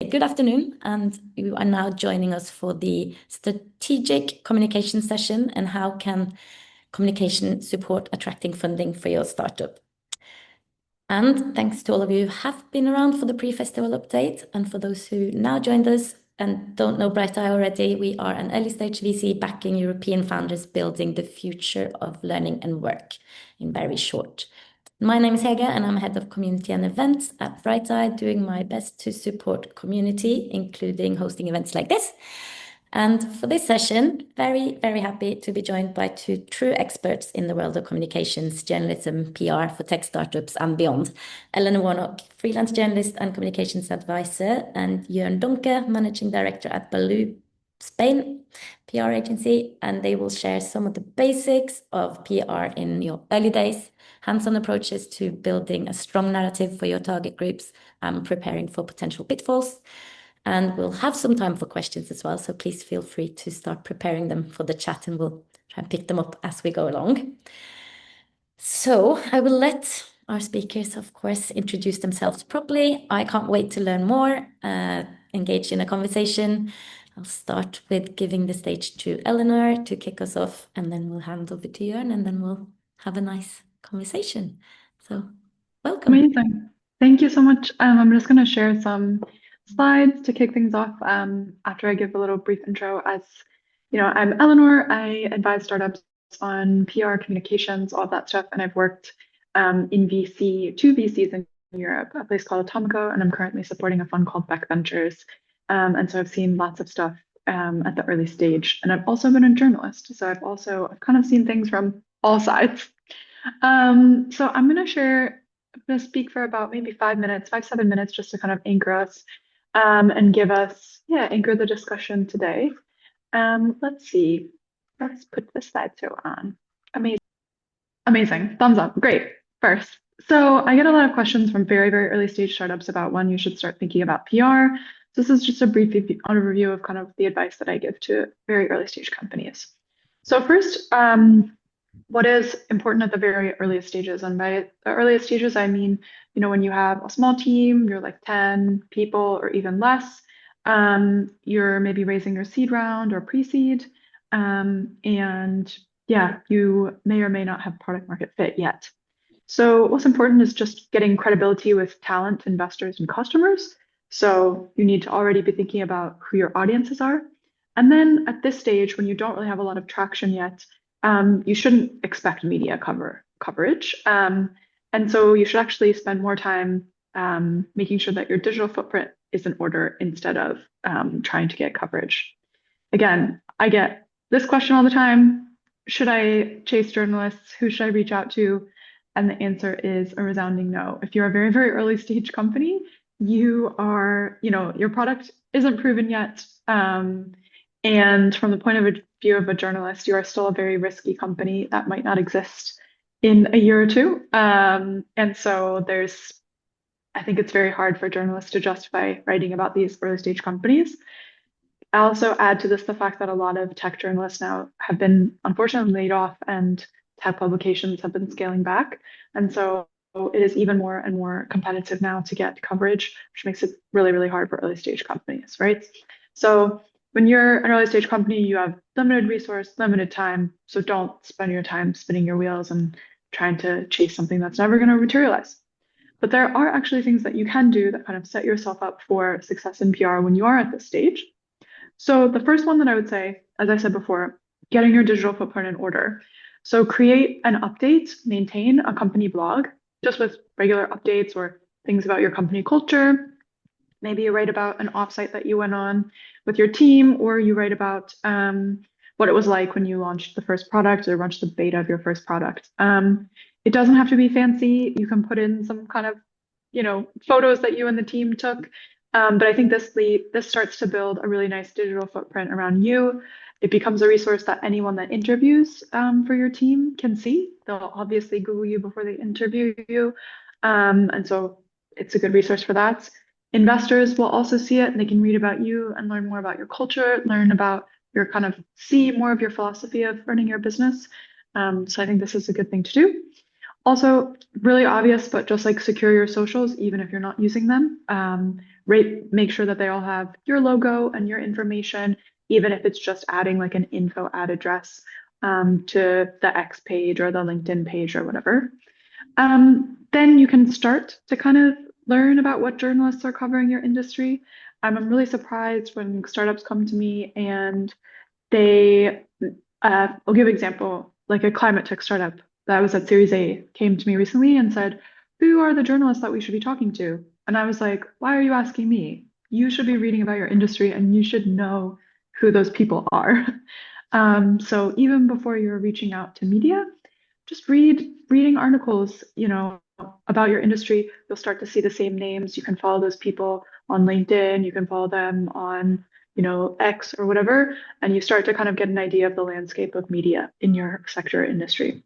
good afternoon, and you are now joining us for the strategic communication session and how can communication support attracting funding for your startup. And thanks to all of you who have been around for the pre-festival update, and for those who now joined us and don't know Bright Eye already, we are an early stage VC backing European founders building the future of learning and work, in very short. My name is Hege, and I'm head of community and events at Bright Eye, doing my best to support community, including hosting events like this. And for this session, very, very happy to be joined by two true experts in the world of communications, journalism, PR for tech startups and beyond. Eleanor Warnock, freelance journalist and communications advisor, and Jörn, managing director at Ballou, Spain, PR agency, and they will share some of the basics of PR in your early days, hands-on approaches to building a strong narrative for your target groups, and preparing for potential pitfalls. And we'll have some time for questions as well, so please feel free to start preparing them for the chat, and we'll try and pick them up as we go along. So I will let our speakers, of course, introduce themselves properly. I can't wait to learn more, engage in a conversation. I'll start with giving the stage to Eleanor to kick us off, and then we'll hand over to Jörn, and then we'll have a nice conversation. So welcome. Amazing. Thank you so much. I'm just going to share some slides to kick things off after I give a little brief intro. As you know, I'm Eleanor. I advise startups on PR, communications, all of that stuff, and I've worked in two VCs in Europe, a place called Atomico, and I'm currently supporting a fund called Beck Ventures. And so I've seen lots of stuff at the early stage, and I've also been a journalist, so I've kind of seen things from all sides. So I'm going to speak for about maybe 7 minutes, just to kind of anchor us and give us, anchor the discussion today. Let's see. Let's put the slideshow on. Amazing. Thumbs up. Great. First. So I get a lot of questions from very, very early stage startups about when you should start thinking about PR. So this is just a brief overview of kind of the advice that I give to very early stage companies. So first, what is important at the very earliest stages? And by the earliest stages, I mean, when you have a small team, you're like 10 people or even less, you're maybe raising your seed round or pre-seed, and you may or may not have product market fit yet. So what's important is just getting credibility with talent, investors, and customers. So you need to already be thinking about who your audiences are. And then at this stage, when you don't really have a lot of traction yet, you shouldn't expect media coverage. And so you should actually spend more time making sure that your digital footprint is in order instead of trying to get coverage. Again, I get this question all the time. Should I chase journalists? Who should I reach out to? And the answer is a resounding no. If you're a very, very early stage company, you are, your product isn't proven yet. And from the point of view of a journalist, you are still a very risky company that might not exist in a year or two. And so I think it's very hard for journalists to justify writing about these early stage companies. I also add to this the fact that a lot of tech journalists now have been unfortunately laid off, and tech publications have been scaling back. And so it is even more and more competitive now to get coverage, which makes it really, really hard for early stage companies, right? So when you're an early stage company, you have limited resource, limited time. So don't spend your time spinning your wheels and trying to chase something that's never going to materialize. But there are actually things that you can do that kind of set yourself up for success in PR when you are at this stage. So the first one that I would say, as I said before, getting your digital footprint in order. So create an update, maintain a company blog, just with regular updates or things about your company culture. Maybe you write about an offsite that you went on with your team, or you write about what it was like when you launched the first product or launched the beta of your first product. It doesn't have to be fancy. You can put in some kind of, photos that you and the team took. But I think this starts to build a really nice digital footprint around you. It becomes a resource that anyone that interviews for your team can see. They'll obviously Google you before they interview you. And so it's a good resource for that. Investors will also see it, and they can read about you and learn more about your culture, learn about see more of your philosophy of running your business. So I think this is a good thing to do. Also, really obvious, but just like secure your socials, even if you're not using them. Make sure that they all have your logo and your information, even if it's just adding like an info ad address to the X page or the LinkedIn page or whatever. Then you can start to kind of learn about what journalists are covering your industry. I'm really surprised when startups come to me and they, I'll give an example, like a climate tech startup that was at Series A came to me recently and said, "Who are the journalists that we should be talking to?" And I was like, "Why are you asking me? You should be reading about your industry and you should know who those people are." So even before you're reaching out to media, just reading articles, about your industry. You'll start to see the same names. You can follow those people on LinkedIn. You can follow them on, X or whatever, and you start to kind of get an idea of the landscape of media in your sector or industry.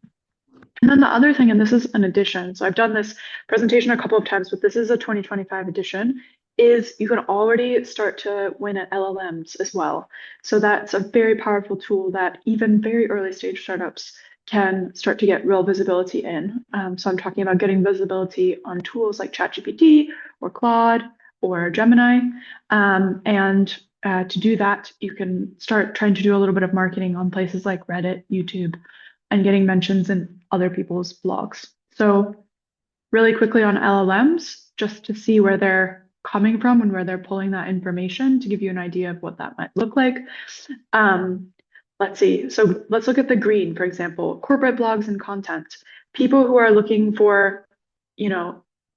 And then the other thing, and this is an addition, so I've done this presentation a couple of times, but this is a 2025 edition, is you can already start to win at LLMs as well. So that's a very powerful tool that even very early stage startups can start to get real visibility in. So I'm talking about getting visibility on tools like ChatGPT or Claude or Gemini. And to do that, you can start trying to do a little bit of marketing on places like Reddit, YouTube, and getting mentions in other people's blogs. So really quickly on LLMs, just to see where they're coming from and where they're pulling that information to give you an idea of what that might look like. Let's see. So let's look at the green, for example, corporate blogs and content. People who are looking for,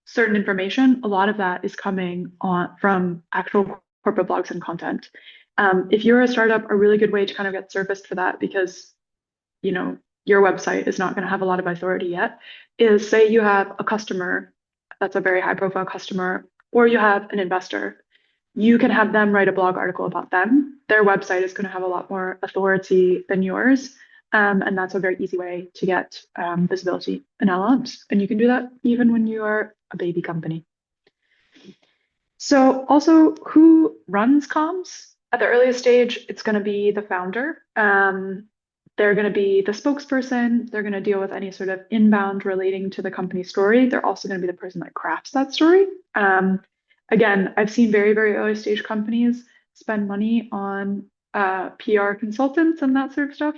certain information, a lot of that is coming from actual corporate blogs and content. If you're a startup, a really good way to kind of get surfaced for that, because your website is not going to have a lot of authority yet, is say you have a customer that's a very high profile customer, or you have an investor. You can have them write a blog article about them. Their website is going to have a lot more authority than yours. And that's a very easy way to get visibility in LLMs. And you can do that even when you are a baby company. So also, who runs comms? At the earliest stage, it's going to be the founder. They're going to be the spokesperson. They're going to deal with any sort of inbound relating to the company story. They're also going to be the person that crafts that story. Again, I've seen very, very early stage companies spend money on PR consultants and that sort of stuff.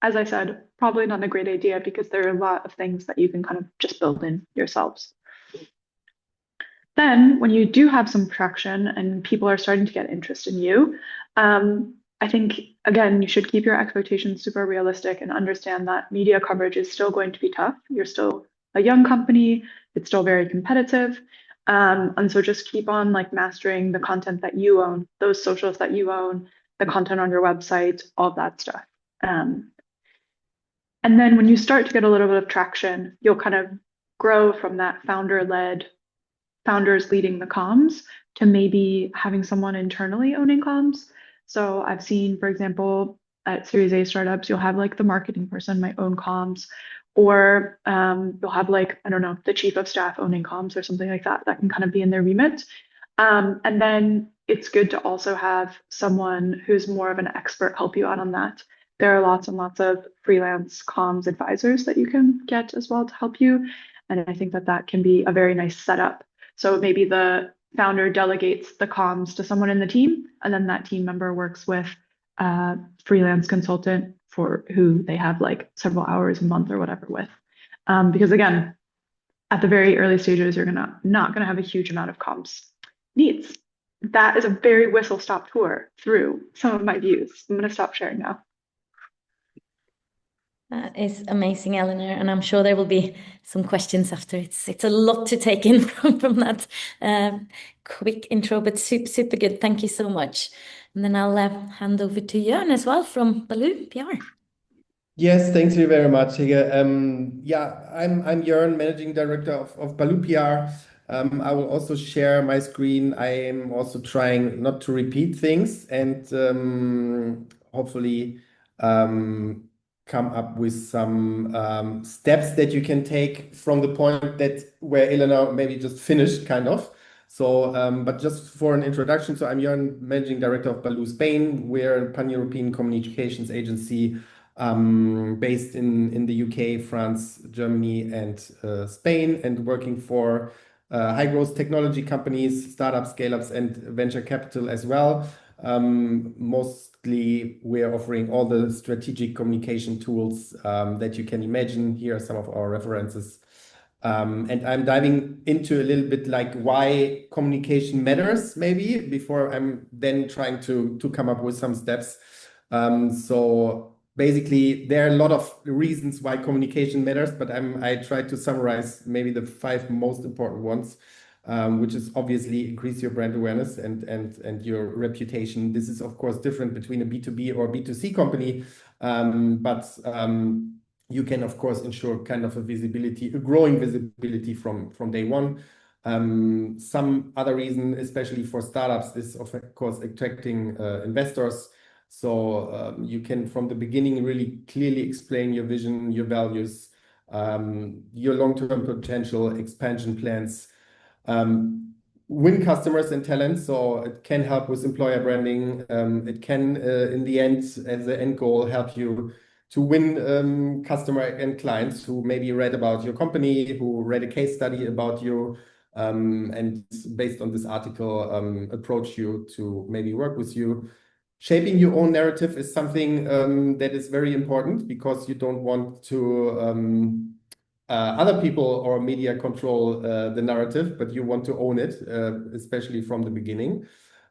As I said, probably not a great idea because there are a lot of things that you can kind of just build in yourselves. Then, when you do have some traction and people are starting to get interest in you, I think, again, you should keep your expectations super realistic and understand that media coverage is still going to be tough. You're still a young company. It's still very competitive. And so just keep on like mastering the content that you own, those socials that you own, the content on your website, all that stuff. And then when you start to get a little bit of traction, you'll kind of grow from that founders leading the comms to maybe having someone internally owning comms. So I've seen, for example, at Series A startups, you'll have like the marketing person might own comms, or you'll have like, I don't know, the chief of staff owning comms or something like that. That can kind of be in their remit. And then it's good to also have someone who's more of an expert help you out on that. There are lots and lots of freelance comms advisors that you can get as well to help you. And I think that that can be a very nice setup. So maybe the founder delegates the comms to someone in the team, and then that team member works with a freelance consultant for who they have like several hours a month or whatever with. Because again, at the very early stages, you're not gonna have a huge amount of comms needs. That is a very whistle-stop tour through some of my views. I'm gonna stop sharing now. That is amazing, Eleanor, and I'm sure there will be some questions after. It's a lot to take in from that quick intro, but super good. Thank you so much. And then I'll hand over to Jörn as well from Ballou PR. Yes, thanks you very much, Hege. Yeah, I'm Jörn, Managing Director of Ballou PR. I will also share my screen. I am also trying not to repeat things and hopefully come up with some steps that you can take from the point that where Eleanor maybe just finished, kind of. So, but just for an introduction, so I'm Jörn, Managing Director of Ballou Spain. We're a pan-European communications agency based in the UK, France, Germany, and Spain, and working for high growth technology companies, startups, scale-ups, and venture capital as well. Mostly, we're offering all the strategic communication tools that you can imagine. Here are some of our references. And I'm diving into a little bit like why communication matters, maybe, before I'm then trying to come up with some steps. So basically, there are a lot of reasons why communication matters, but I try to summarize maybe the 5 most important ones, which is obviously increase your brand awareness and your reputation. This is, of course, different between a B2B or B2C company, but you can, of course, ensure kind of a growing visibility from day one. Some other reason, especially for startups, is of course attracting investors. So you can, from the beginning, really clearly explain your vision, your values, your long-term potential, expansion plans, win customers and talent. So it can help with employer branding. It can, in the end, as the end goal, help you to win customer and clients who maybe read about your company, who read a case study about you, and based on this article, approach you to maybe work with you. Shaping your own narrative is something that is very important, because you don't want to other people or media control the narrative, but you want to own it, especially from the beginning.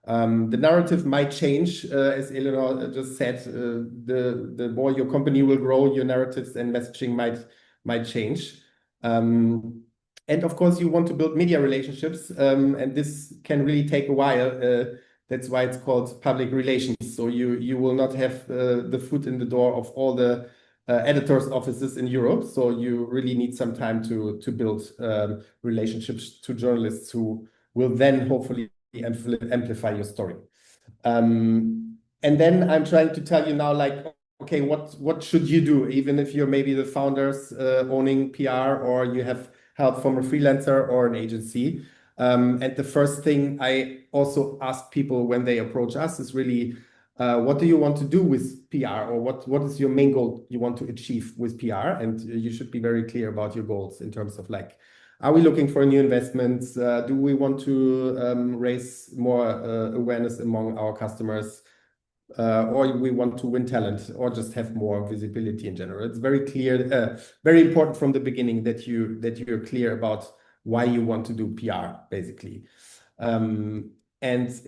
The narrative might change, as Eleanor just said. The more your company will grow, your narratives and messaging might change. And of course, you want to build media relationships, and this can really take a while. That's why it's called public relations. So you will not have the foot in the door of all the editors' offices in Europe. So you really need some time to build relationships to journalists who will then hopefully amplify your story. And then I'm trying to tell you now, like, okay, what should you do, even if you're maybe the founders owning PR, or you have help from a freelancer or an agency. And the first thing I also ask people when they approach us is really, what do you want to do with PR, or what is your main goal you want to achieve with PR? And you should be very clear about your goals in terms of, like, are we looking for new investments? Do we want to raise more awareness among our customers? Or we want to win talent, or just have more visibility in general? It's very clear, very important from the beginning that you're clear about why you want to do PR, basically. And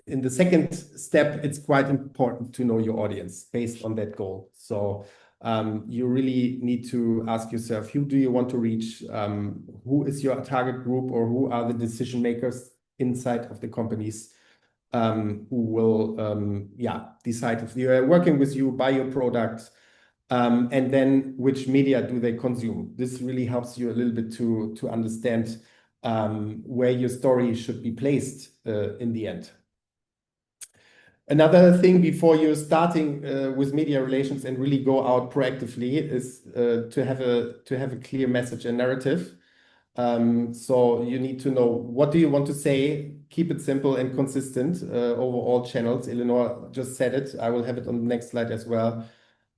in the second step, it's quite important to know your audience based on that goal. So you really need to ask yourself, who do you want to reach? Who is your target group, or who are the decision makers inside of the companies who will decide if they are working with you, buy your product, and then which media do they consume? This really helps you a little bit to understand where your story should be placed in the end. Another thing before you're starting with media relations and really go out proactively is to have a clear message and narrative. So you need to know, what do you want to say? Keep it simple and consistent over all channels. Eleanor just said it. I will have it on the next slide as well.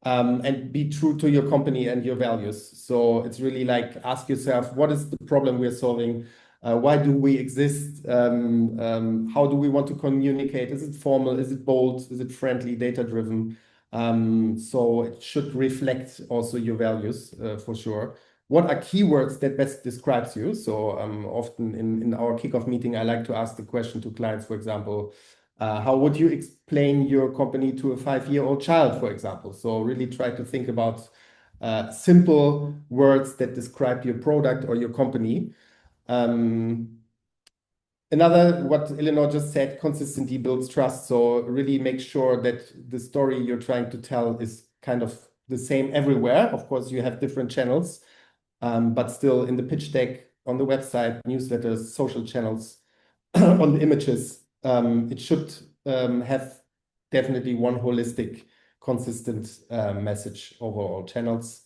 And be true to your company and your values. So it's really like, ask yourself, what is the problem we're solving? Why do we exist? How do we want to communicate? Is it formal? Is it bold? Is it friendly, data-driven? So it should reflect also your values for sure. What are keywords that best describes you? So often in our kickoff meeting, I like to ask the question to clients, for example, how would you explain your company to a 5-year-old child, for example? So really try to think about simple words that describe your product or your company. Another, what Eleanor just said, consistency builds trust. So really make sure that the story you're trying to tell is kind of the same everywhere. Of course, you have different channels, but still in the pitch deck, on the website, newsletters, social channels, on the images, it should have definitely one holistic, consistent message over all channels.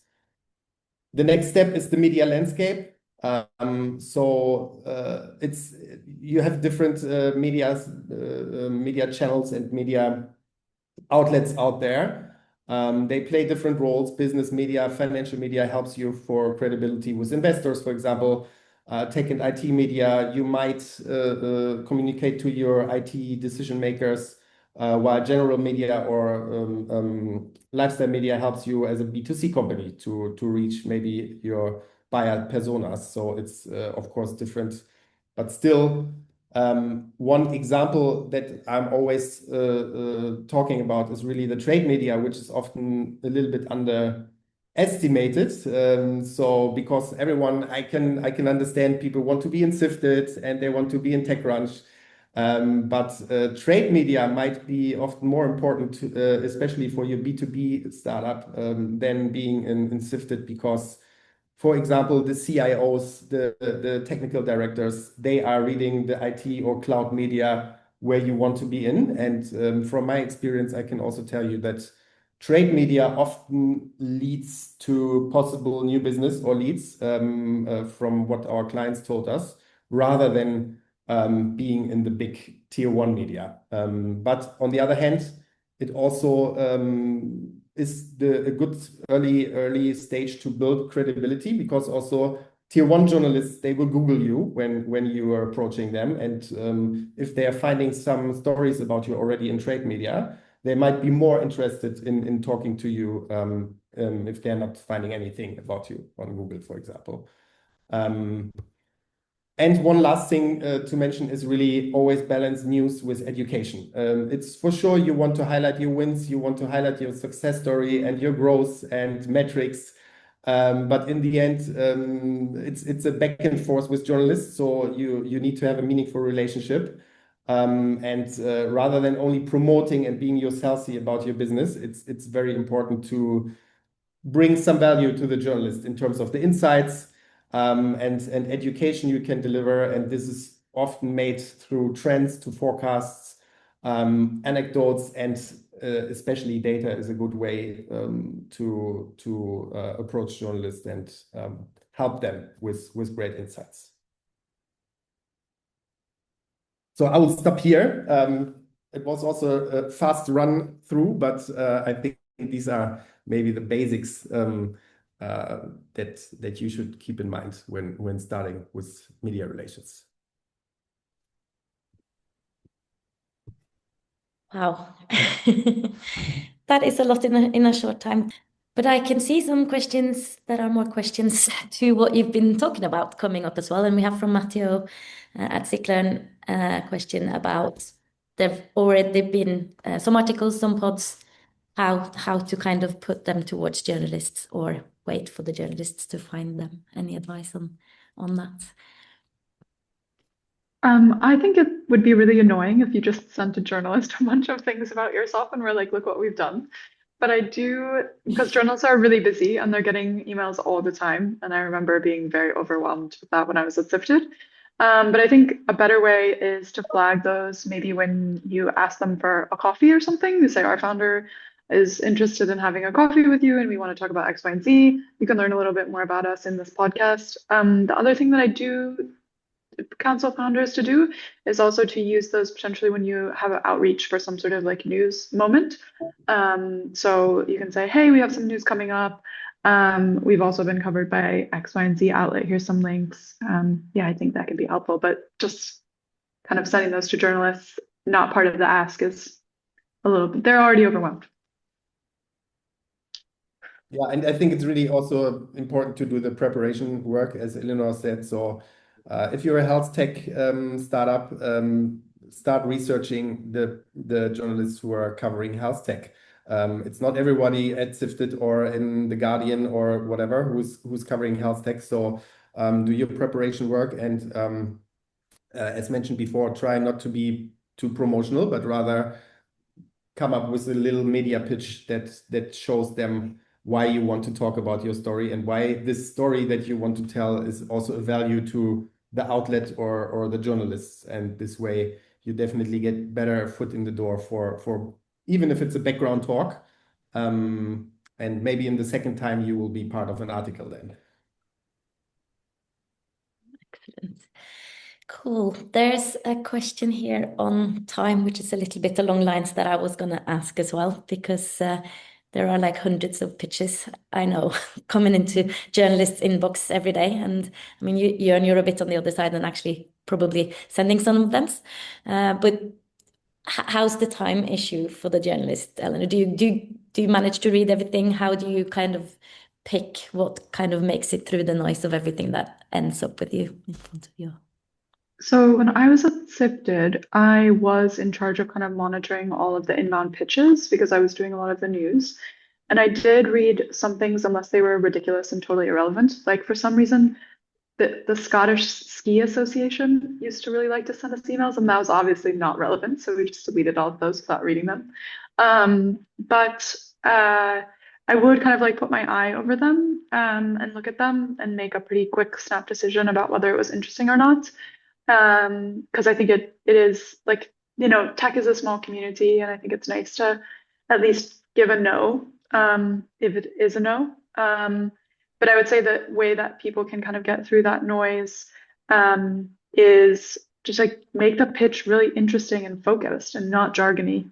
The next step is the media landscape. You have different media channels and media outlets out there. They play different roles. Business media, financial media helps you for credibility with investors, for example. Tech and IT media, you might communicate to your IT decision makers, while general media or lifestyle media helps you as a B2C company to reach maybe your buyer personas. So it's of course different, but still one example that I'm always talking about is really the trade media, which is often a little bit underestimated. So because everyone, I can understand people want to be in Sifted and they want to be in TechCrunch. But trade media might be often more important, especially for your B2B startup, than being in Sifted, because, for example, the CIOs, the technical directors, they are reading the IT or cloud media where you want to be in. And from my experience, I can also tell you that trade media often leads to possible new business or leads from what our clients told us, rather than being in the big tier one media. But on the other hand, it also is a good early stage to build credibility, because also tier one journalists, they will Google you when you are approaching them. And if they are finding some stories about you already in trade media, they might be more interested in talking to you if they're not finding anything about you on Google, for example. And one last thing to mention is really always balance news with education. It's for sure you want to highlight your wins, you want to highlight your success story and your growth and metrics. But in the end, it's a back and forth with journalists, so you need to have a meaningful relationship. And rather than only promoting and being yourself about your business, it's very important to bring some value to the journalist in terms of the insights and education you can deliver. And this is often made through trends to forecasts, anecdotes, and especially data is a good way to approach journalists and help them with great insights. So I will stop here. It was also a fast run through, but I think these are maybe the basics that you should keep in mind when starting with media relations. Wow, that is a lot in a short time. But I can see some questions that are more questions to what you've been talking about coming up as well. And we have from Matteo at Sicklearn a question about there've already been some articles, some pods, how to kind of put them towards journalists or wait for the journalists to find them. Any advice on that? I think it would be really annoying if you just sent a journalist a bunch of things about yourself and we're like, look what we've done. But I do, because journalists are really busy and they're getting emails all the time. And I remember being very overwhelmed with that when I was at Sifted. But I think a better way is to flag those maybe when you ask them for a coffee or something. You say, our founder is interested in having a coffee with you and we want to talk about X, Y, and Z. You can learn a little bit more about us in this podcast. The other thing that I do counsel founders to do is also to use those potentially when you have an outreach for some sort of like news moment. So you can say, hey, we have some news coming up. We've also been covered by X, Y, and Z outlet. Here's some links. Yeah, I think that can be helpful, but just kind of sending those to journalists, not part of the ask, is a little bit, they're already overwhelmed. Yeah, and I think it's really also important to do the preparation work, as Eleanor said. So if you're a health tech startup, start researching the journalists who are covering health tech. It's not everybody at Sifted or in The Guardian or whatever who's covering health tech. So do your preparation work, and as mentioned before, try not to be too promotional, but rather come up with a little media pitch that shows them why you want to talk about your story and why this story that you want to tell is also a value to the outlet or the journalists. And this way you definitely get better foot in the door for even if it's a background talk. And maybe in the second time you will be part of an article then. Excellent. Cool. There's a question here on time, which is a little bit along lines that I was going to ask as well, because there are like hundreds of pitches I know coming into journalists' inbox every day. And I mean, you're a bit on the other side and actually probably sending some of them. But how's the time issue for the journalist, Eleanor? Do you manage to read everything? How do you kind of pick what kind of makes it through the noise of everything that ends up with you in front of you? So when I was at Sifted, I was in charge of kind of monitoring all of the inbound pitches because I was doing a lot of the news. And I did read some things unless they were ridiculous and totally irrelevant. Like for some reason, the Scottish Ski Association used to really like to send us emails, and that was obviously not relevant. So we just deleted all of those without reading them. But I would kind of like put my eye over them and look at them and make a pretty quick snap decision about whether it was interesting or not. Because I think it is like, tech is a small community, and I think it's nice to at least give a no if it is a no. But I would say the way that people can kind of get through that noise is just like make the pitch really interesting and focused and not jargony.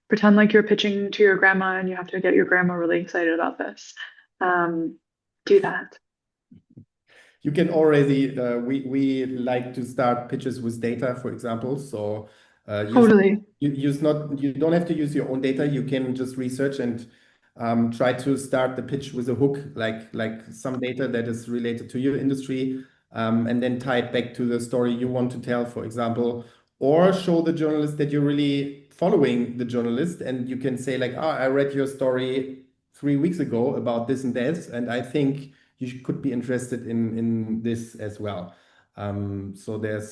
Pretend like you're pitching to your grandma and you have to get your grandma really excited about this. Do that. You can already, we like to start pitches with data, for example. So Totally. you don't have to use your own data. You can just research and try to start the pitch with a hook, like some data that is related to your industry, and then tie it back to the story you want to tell, for example, or show the journalist that you're really following the journalist, and you can say like, I read your story 3 weeks ago about this and that, and I think you could be interested in this as well. So there's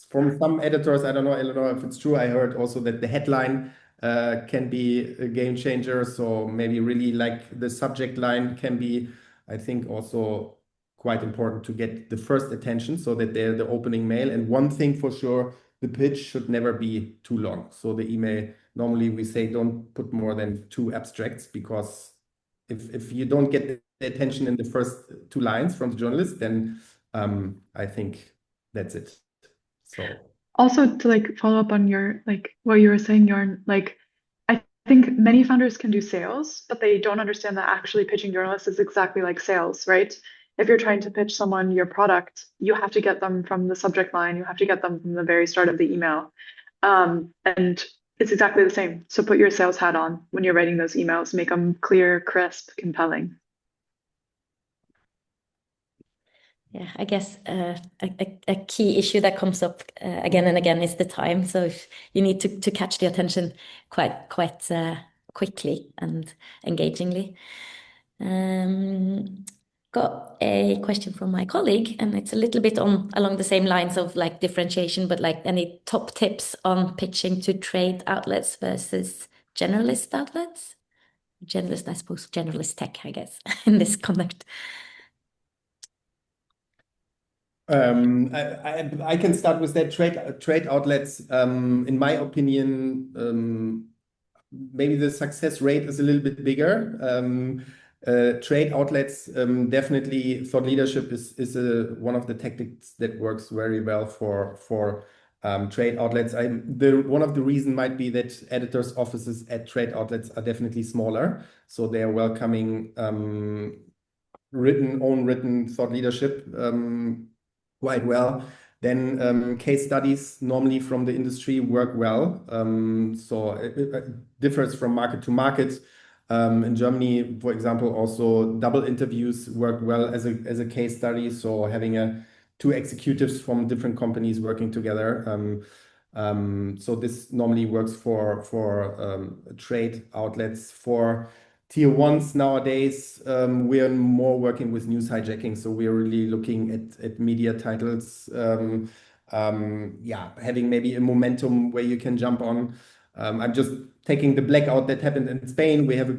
from some editors, I don't know, Eleanor, if it's true, I heard also that the headline can be a game changer. So maybe really like the subject line can be, I think, also quite important to get the first attention so that they're the opening mail. And one thing for sure, the pitch should never be too long. So the email, normally we say don't put more than 2 abstracts, because if you don't get the attention in the first 2 lines from the journalist, then I think that's it. So also to like follow up on your like what you were saying, Jörn, like I think many founders can do sales, but they don't understand that actually pitching journalists is exactly like sales, right? If you're trying to pitch someone your product, you have to get them from the subject line, you have to get them from the very start of the email. And it's exactly the same. So put your sales hat on when you're writing those emails, make them clear, crisp, compelling. Yeah, I guess a key issue that comes up again and again is the time. So if you need to catch the attention quite quickly and engagingly. Got a question from my colleague, and it's a little bit along the same lines of like differentiation, but like any top tips on pitching to trade outlets versus generalist outlets? Generalist, I suppose, generalist tech, I guess, in this context. I can start with that. Trade outlets, in my opinion, maybe the success rate is a little bit bigger. Trade outlets, definitely thought leadership is one of the tactics that works very well for trade outlets. One of the reasons might be that editors' offices at trade outlets are definitely smaller, so they are welcoming own written thought leadership quite well. Then case studies normally from the industry work well. So it differs from market to market. In Germany, for example, also double interviews work well as a case study. So having 2 executives from different companies working together. So this normally works for trade outlets. For tier ones nowadays, we are more working with news hijacking. So we are really looking at media titles. Having maybe a momentum where you can jump on. I'm just taking the blackout that happened in Spain. We have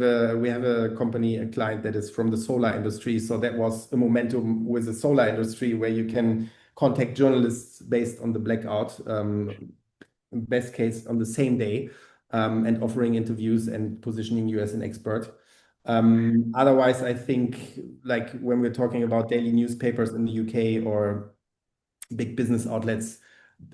a company, a client that is from the solar industry. So that was a momentum with the solar industry where you can contact journalists based on the blackout, best case on the same day, and offering interviews and positioning you as an expert. Otherwise, I think like when we're talking about daily newspapers in the UK or big business outlets,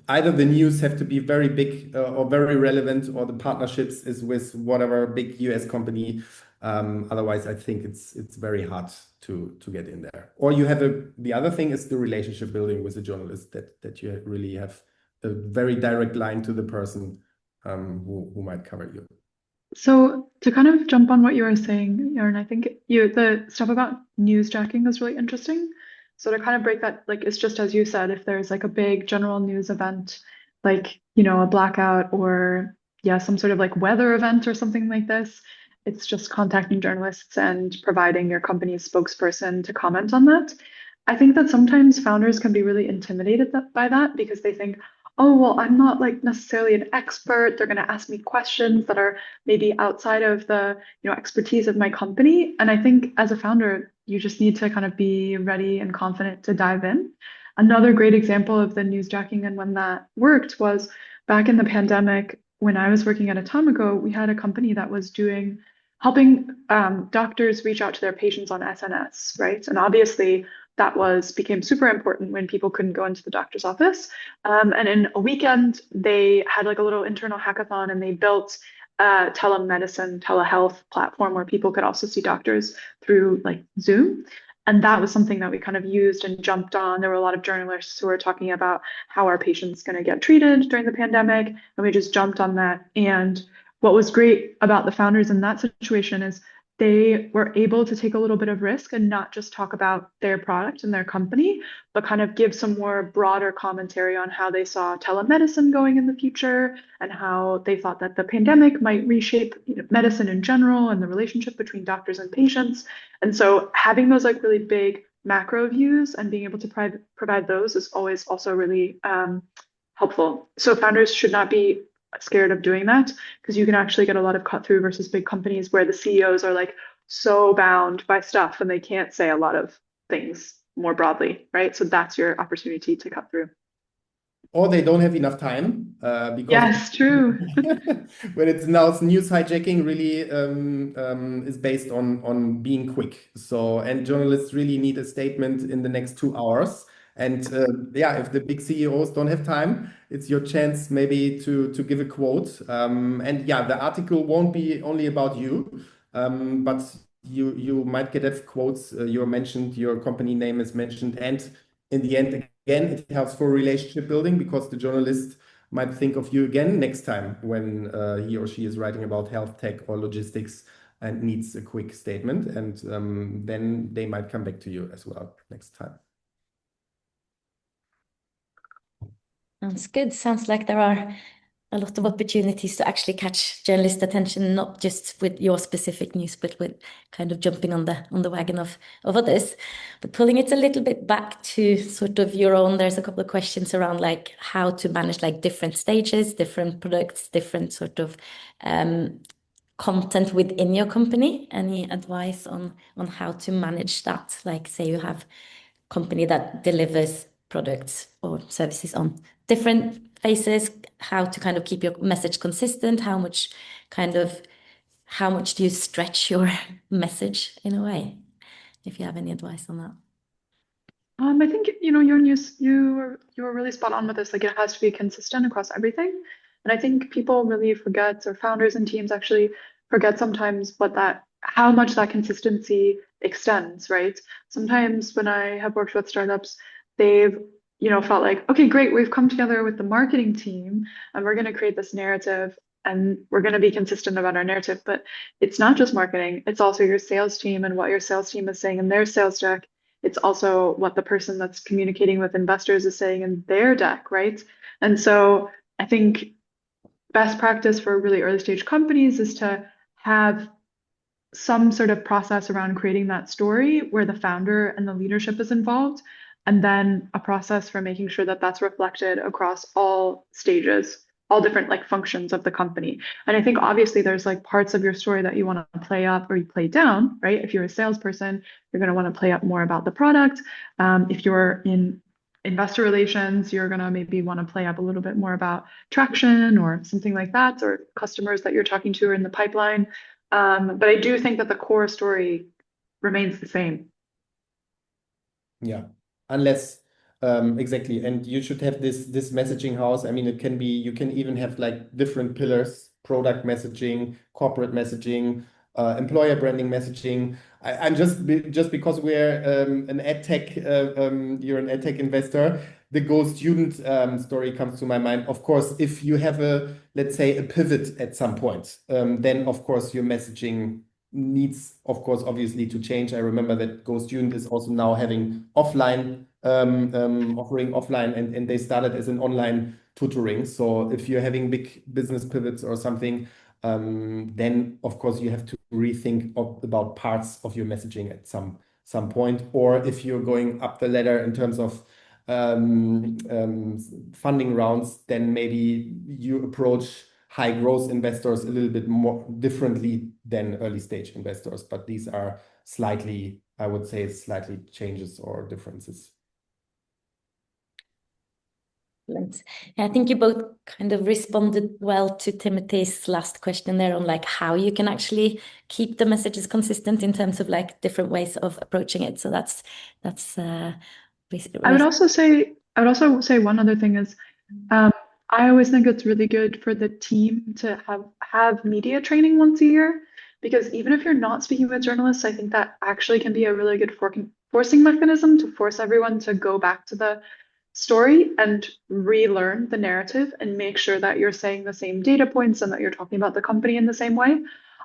either the news have to be very big or very relevant, or the partnerships is with whatever big US company. Otherwise, I think it's very hard to get in there. Or you have the other thing is the relationship building with the journalist, that you really have a very direct line to the person who might cover you. So to kind of jump on what you were saying, Jörn, I think the stuff about newsjacking is really interesting. So to kind of break that, like it's just as you said, if there's like a big general news event, like, a blackout or some sort of like weather event or something like this, it's just contacting journalists and providing your company's spokesperson to comment on that. I think that sometimes founders can be really intimidated by that because they think, oh, well, I'm not like necessarily an expert. They're going to ask me questions that are maybe outside of the expertise of my company. And I think as a founder, you just need to kind of be ready and confident to dive in. Another great example of the newsjacking and when that worked was back in the pandemic when I was working at Atomico, we had a company that was helping doctors reach out to their patients on SNS, right? And obviously that became super important when people couldn't go into the doctor's office. And in a weekend, they had like a little internal hackathon and they built a telemedicine, telehealth platform where people could also see doctors through like Zoom. And that was something that we kind of used and jumped on. There were a lot of journalists who were talking about how are patients going to get treated during the pandemic. And we just jumped on that. And what was great about the founders in that situation is they were able to take a little bit of risk and not just talk about their product and their company, but kind of give some more broader commentary on how they saw telemedicine going in the future and how they thought that the pandemic might reshape medicine in general and the relationship between doctors and patients. And so having those like really big macro views and being able to provide those is always also really helpful. So founders should not be scared of doing that because you can actually get a lot of cut through versus big companies where the CEOs are like so bound by stuff and they can't say a lot of things more broadly, right? So that's your opportunity to cut through. Or they don't have enough time because yes, true. when it's news hijacking really is based on being quick. So and journalists really need a statement in the next 2 hours. And if the big CEOs don't have time, it's your chance maybe to give a quote. And the article won't be only about you, but you might get quotes. You're mentioned, your company name is mentioned, and in the end, again, it helps for relationship building because the journalist might think of you again next time when he or she is writing about health tech or logistics and needs a quick statement, and then they might come back to you as well next time. Sounds good. Sounds like there are a lot of opportunities to actually catch journalist attention, not just with your specific news, but with kind of jumping on the wagon of others. But pulling it a little bit back to sort of your own, there's a couple of questions around like how to manage like different stages, different products, different sort of content within your company. Any advice on how to manage that? Like say you have a company that delivers products or services on different phases, how to kind of keep your message consistent, how much do you stretch your message in a way? If you have any advice on that. I think your news you were really spot on with this. Like it has to be consistent across everything, and I think people really forget, or founders and teams actually forget sometimes how much that consistency extends. Right? Sometimes when I have worked with startups, they've felt like, okay, great, we've come together with the marketing team and we're going to create this narrative and we're going to be consistent about our narrative. But it's not just marketing; it's also your sales team and what your sales team is saying in their sales deck. It's also what the person that's communicating with investors is saying in their deck, right? And so I think best practice for really early stage companies is to have some sort of process around creating that story where the founder and the leadership is involved, and then a process for making sure that that's reflected across all stages, all different like functions of the company. And I think obviously there's like parts of your story that you want to play up or you play down, right? If you're a salesperson, you're going to want to play up more about the product. If you're in investor relations, you're going to maybe want to play up a little bit more about traction or something like that, or customers that you're talking to are in the pipeline. But I do think that the core story remains the same. Yeah, unless Exactly. And you should have this messaging house. I mean, it can be, you can even have like different pillars: product messaging, corporate messaging, employer branding messaging. I'm just because we're an ed tech, you're an ed tech investor, the Go student story comes to my mind. Of course, if you have let's say, a pivot at some point, then of course your messaging needs, of course, obviously to change. I remember that Go Student is also now having offline, offering offline, and they started as an online tutoring. So if you're having big business pivots or something, then of course you have to rethink about parts of your messaging at some point. Or if you're going up the ladder in terms of funding rounds, then maybe you approach high growth investors a little bit more differently than early stage investors. But these are slightly, I would say, slightly changes or differences. Excellent. I think you both kind of responded well to Timothy's last question there on like how you can actually keep the messages consistent in terms of like different ways of approaching it. So that's I would also say one other thing is I always think it's really good for the team to have media training once a year, because even if you're not speaking with journalists, I think that actually can be a really good forcing mechanism to force everyone to go back to the story and relearn the narrative and make sure that you're saying the same data points and that you're talking about the company in the same way.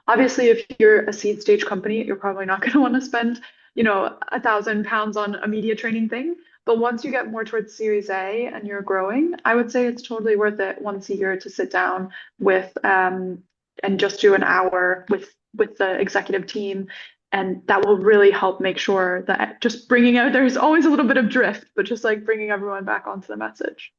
Obviously, if you're a seed stage company, you're probably not going to want to spend, £1,000 on a media training thing. But once you get more towards Series A and you're growing, I would say it's totally worth it once a year to sit down with and just do an hour with the executive team. And that will really help make sure that just bringing out, there's always a little bit of drift, but just like bringing everyone back onto the message.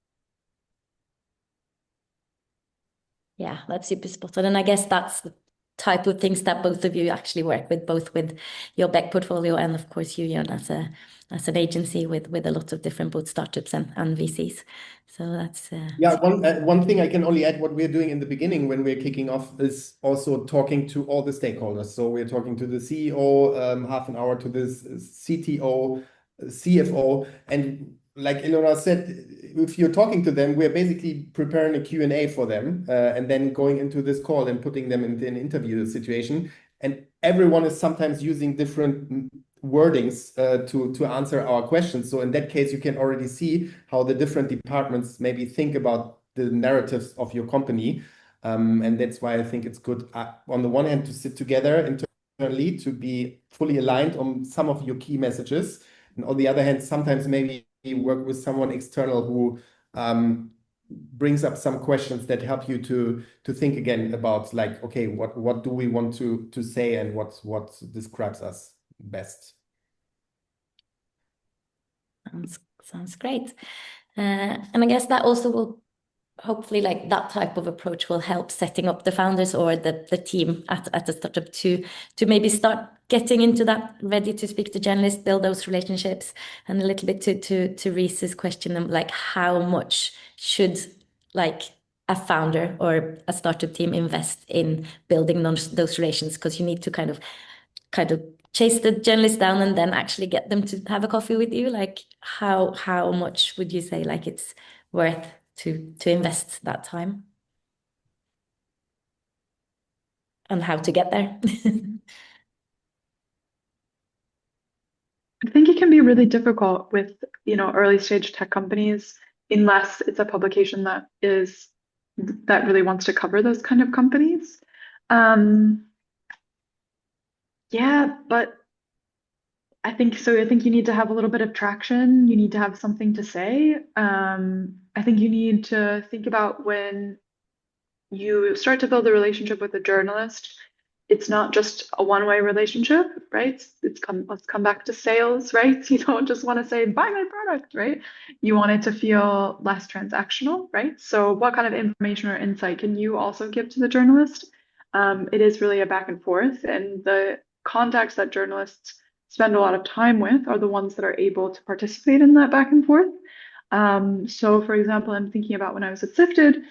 Yeah, that's super spot on. And I guess that's the type of things that both of you actually work with, both with your Beck portfolio and of course you, Jörn, as an agency with a lot of different both startups and VCs. So that's yeah. One thing I can only add, what we're doing in the beginning when we're kicking off is also talking to all the stakeholders. So we're talking to the CEO, half an hour to this CTO, CFO, and like Eleanor said, if you're talking to them, we're basically preparing a Q&A for them, and then going into this call and putting them into an interview situation. And everyone is sometimes using different wordings to answer our questions. So in that case, you can already see how the different departments maybe think about the narratives of your company. And that's why I think it's good, on the one hand, to sit together internally to be fully aligned on some of your key messages. And on the other hand, sometimes maybe work with someone external who brings up some questions that help you to think again about like, okay, what do we want to say and what describes us best. Sounds great. And I guess that also will hopefully like that type of approach will help setting up the founders or the team at the startup to maybe start getting into that, ready to speak to journalists, build those relationships, and a little bit to Reese's question of like how much should like a founder or a startup team invest in building those relations, because you need to kind of chase the journalists down and then actually get them to have a coffee with you. Like how much would you say like it's worth to invest that time, and how to get there? I think it can be really difficult with, early stage tech companies, unless it's a publication that really wants to cover those kind of companies. Yeah, but I think so. I think you need to have a little bit of traction. You need to have something to say. I think you need to think about when you start to build a relationship with a journalist, it's not just a one-way relationship, right? Let's come back to sales, right? You don't just want to say, buy my product, right? You want it to feel less transactional, right? So what kind of information or insight can you also give to the journalist? It is really a back and forth, and the contacts that journalists spend a lot of time with are the ones that are able to participate in that back and forth. So for example, I'm thinking about when I was at Sifted,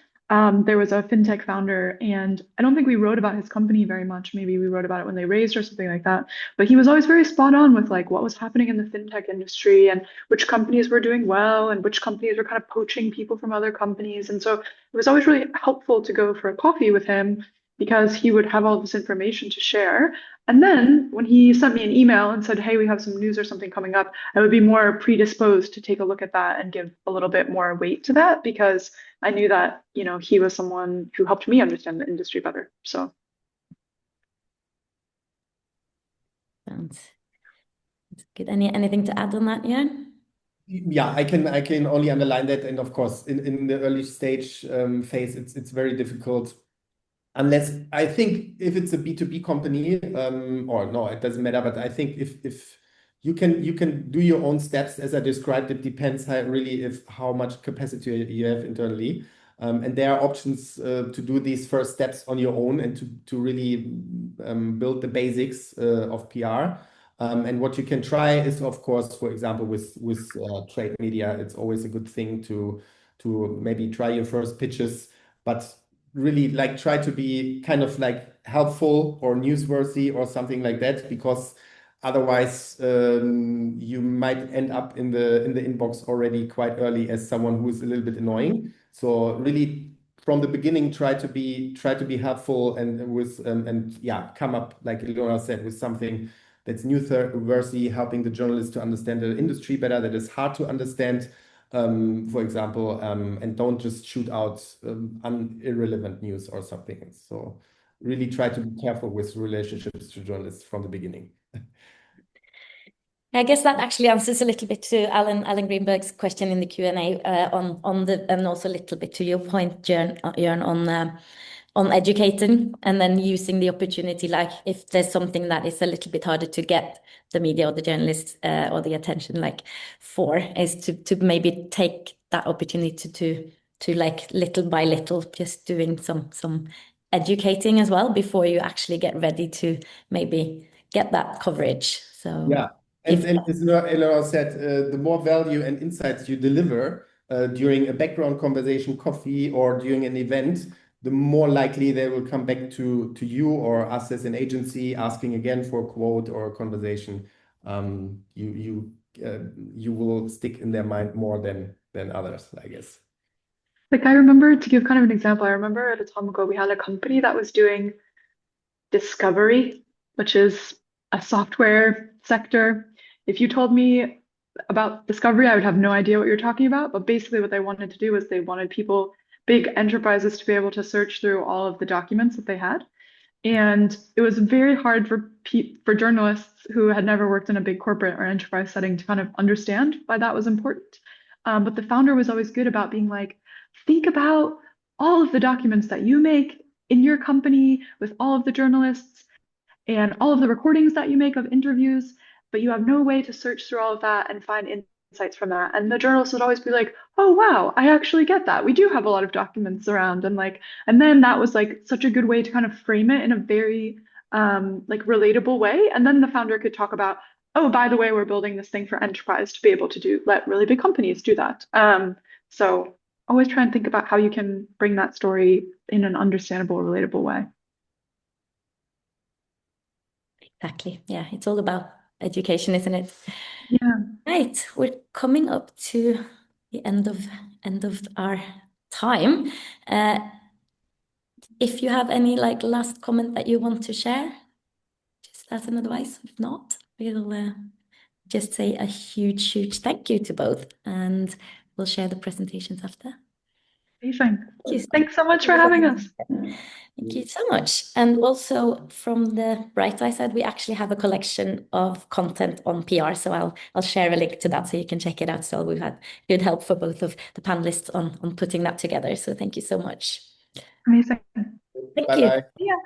there was a fintech founder, and I don't think we wrote about his company very much. Maybe we wrote about it when they raised or something like that. But he was always very spot on with like what was happening in the fintech industry and which companies were doing well and which companies were kind of poaching people from other companies. And so it was always really helpful to go for a coffee with him because he would have all this information to share. And then when he sent me an email and said, hey, we have some news or something coming up, I would be more predisposed to take a look at that and give a little bit more weight to that because I knew that, he was someone who helped me understand the industry better. So. Sounds good. Anything to add on that, Jörn? Yeah, I can only underline that. And of course, in the early stage phase, it's very difficult. Unless I think if it's a B2B company, or no, it doesn't matter. But I think if you can do your own steps as I described, it depends how much capacity you have internally. And there are options to do these first steps on your own and to really build the basics of PR. And what you can try is, of course, for example, with trade media, it's always a good thing to maybe try your first pitches, but really like try to be kind of like helpful or newsworthy or something like that, because otherwise you might end up in the inbox already quite early as someone who is a little bit annoying. So really from the beginning try to be helpful and come up, like Eleanor said, with something that's newsworthy, helping the journalists to understand the industry better, that is hard to understand. For example, and don't just shoot out irrelevant news or something. So really try to be careful with relationships to journalists from the beginning. I guess that actually answers a little bit to Alan Greenberg's question in the Q&A and also a little bit to your point, Jörn, on educating and then using the opportunity, like if there's something that is a little bit harder to get the media or the journalists or the attention for, is to maybe take that opportunity to like little by little just doing some educating as well before you actually get ready to maybe get that coverage. So yeah. And as Eleanor said, the more value and insights you deliver during a background conversation, coffee, or during an event, the more likely they will come back to you or us as an agency asking again for a quote or a conversation. You will stick in their mind more than others, I guess. Like I remember, to give kind of an example, I remember at a time ago we had a company that was doing discovery, which is a software sector. If you told me about discovery, I would have no idea what you're talking about. But basically what they wanted to do was they wanted big enterprises to be able to search through all of the documents that they had. And it was very hard for journalists who had never worked in a big corporate or enterprise setting to kind of understand why that was important. But the founder was always good about being like, think about all of the documents that you make in your company with all of the journalists and all of the recordings that you make of interviews, but you have no way to search through all of that and find insights from that. And the journalists would always be like, oh, wow, I actually get that. We do have a lot of documents around. And then that was like such a good way to kind of frame it in a very relatable way. And then the founder could talk about, oh, by the way, we're building this thing for enterprise to be able to let really big companies do that. So always try and think about how you can bring that story in an understandable, relatable way. Exactly. Yeah, it's all about education, isn't it? Yeah. Right. We're coming up to the end of our time. If you have any last comment that you want to share, just as an advice. If not, we'll just say a huge thank you to both, and we'll share the presentations after. Amazing. Thanks so much for having us. Thank you so much. And also from the bright side, we actually have a collection of content on PR. So I'll share a link to that so you can check it out. So we've had good help for both of the panelists on putting that together. So thank you so much. Amazing. Bye-bye. Yeah.